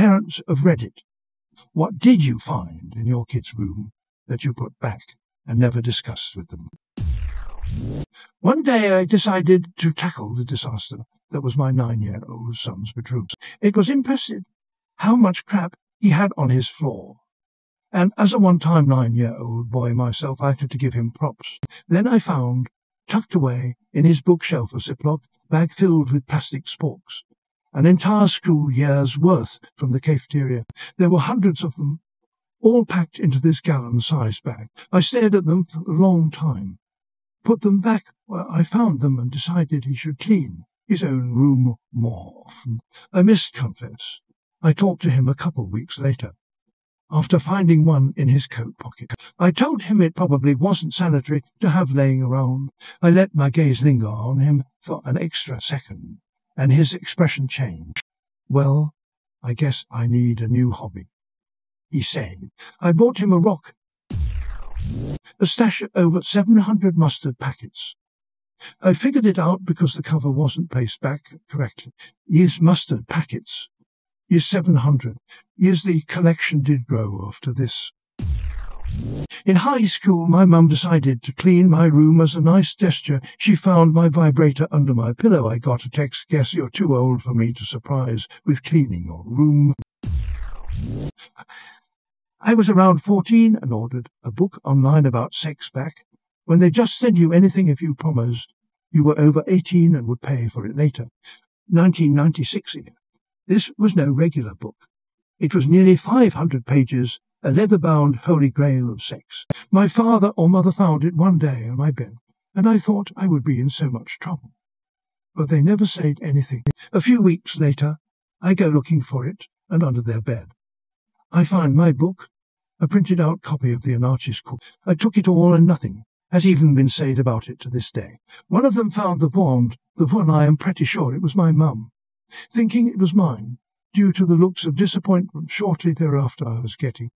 Parents of Reddit, what did you find in your kid's room that you put back and never discussed with them? One day I decided to tackle the disaster that was my 9-year-old son's bedroom. It was impressive how much crap he had on his floor. And as a one-time 9-year-old boy myself, I had to give him props. Then I found, tucked away in his bookshelf, a ziploc bag filled with plastic sporks, an entire school year's worth from the cafeteria. There were hundreds of them, all packed into this gallon-sized bag. I stared at them for a long time, put them back where I found them, and decided he should clean his own room more often. I must confess, I talked to him a couple weeks later, after finding one in his coat pocket. I told him it probably wasn't sanitary to have laying around. I let my gaze linger on him for an extra second, and his expression changed. "Well, I guess I need a new hobby," he said. I bought him a rock, a stash of over 700 mustard packets. I figured it out because the cover wasn't placed back correctly. Yes, mustard packets. Yes, 700. Yes, the collection did grow after this. In high school, my mum decided to clean my room as a nice gesture. She found my vibrator under my pillow. I got a text, "Guess you're too old for me to surprise with cleaning your room." I was around 14 and ordered a book online about sex back when they just send you anything if you promised you were over 18 and would pay for it later. 1996 year. This was no regular book. It was nearly 500 pages, a leather-bound holy grail of sex. My father or mother found it one day on my bed, and I thought I would be in so much trouble. But they never said anything. A few weeks later, I go looking for it, and under their bed I find my book, a printed-out copy of the anarchist course. I took it all, and nothing has even been said about it to this day. One of them found the wand, the one I am pretty sure it was my mum, thinking it was mine, due to the looks of disappointment shortly thereafter I was getting.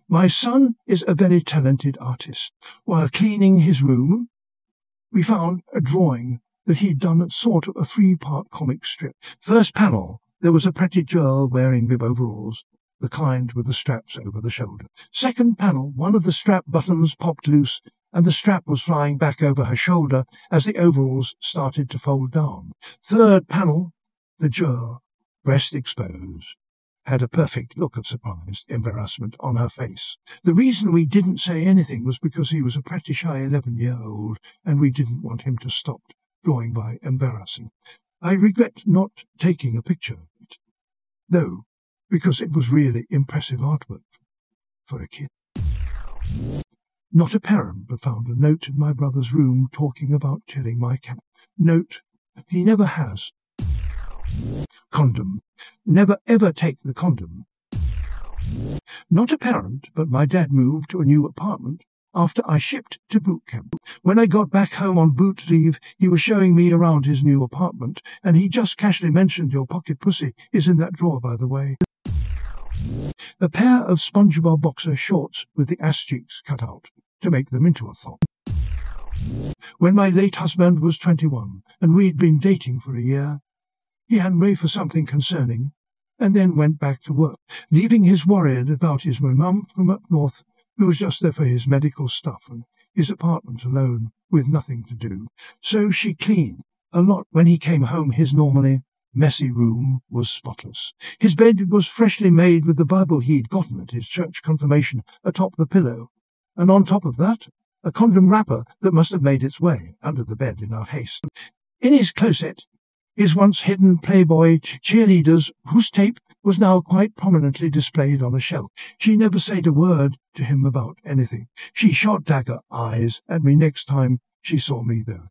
My son is a very talented artist. While cleaning his room, we found a drawing that he'd done at sort of a 3-part comic strip. First panel, there was a pretty girl wearing bib overalls, the kind with the straps over the shoulder. Second panel, one of the strap buttons popped loose, and the strap was flying back over her shoulder as the overalls started to fold down. Third panel, the girl, breast exposed, had a perfect look of surprised embarrassment on her face. The reason we didn't say anything was because he was a pretty shy 11-year-old, and we didn't want him to stop drawing by embarrassing. I regret not taking a picture of it, though, because it was really impressive artwork for a kid. Not a parent, but found a note in my brother's room talking about killing my cat. Note, he never has. Condom. Never ever take the condom. Not a parent, but my dad moved to a new apartment after I shipped to boot camp. When I got back home on boot leave, he was showing me around his new apartment, and he just casually mentioned, "Your pocket pussy is in that drawer, by the way." A pair of SpongeBob boxer shorts with the ass cheeks cut out to make them into a thong. When my late husband was 21 and we'd been dating for a year, he had me for something concerning and then went back to work, leaving his worried about his mum from up north, who was just there for his medical stuff, and his apartment alone with nothing to do. So she cleaned a lot. When he came home, his normally messy room was spotless. His bed was freshly made with the Bible he'd gotten at his church confirmation atop the pillow, and on top of that, a condom wrapper that must have made its way under the bed in our haste. In his closet, his once hidden Playboy cheerleaders, whose tape was now quite prominently displayed on a shelf. She never said a word to him about anything. She shot dagger eyes at me next time she saw me, though.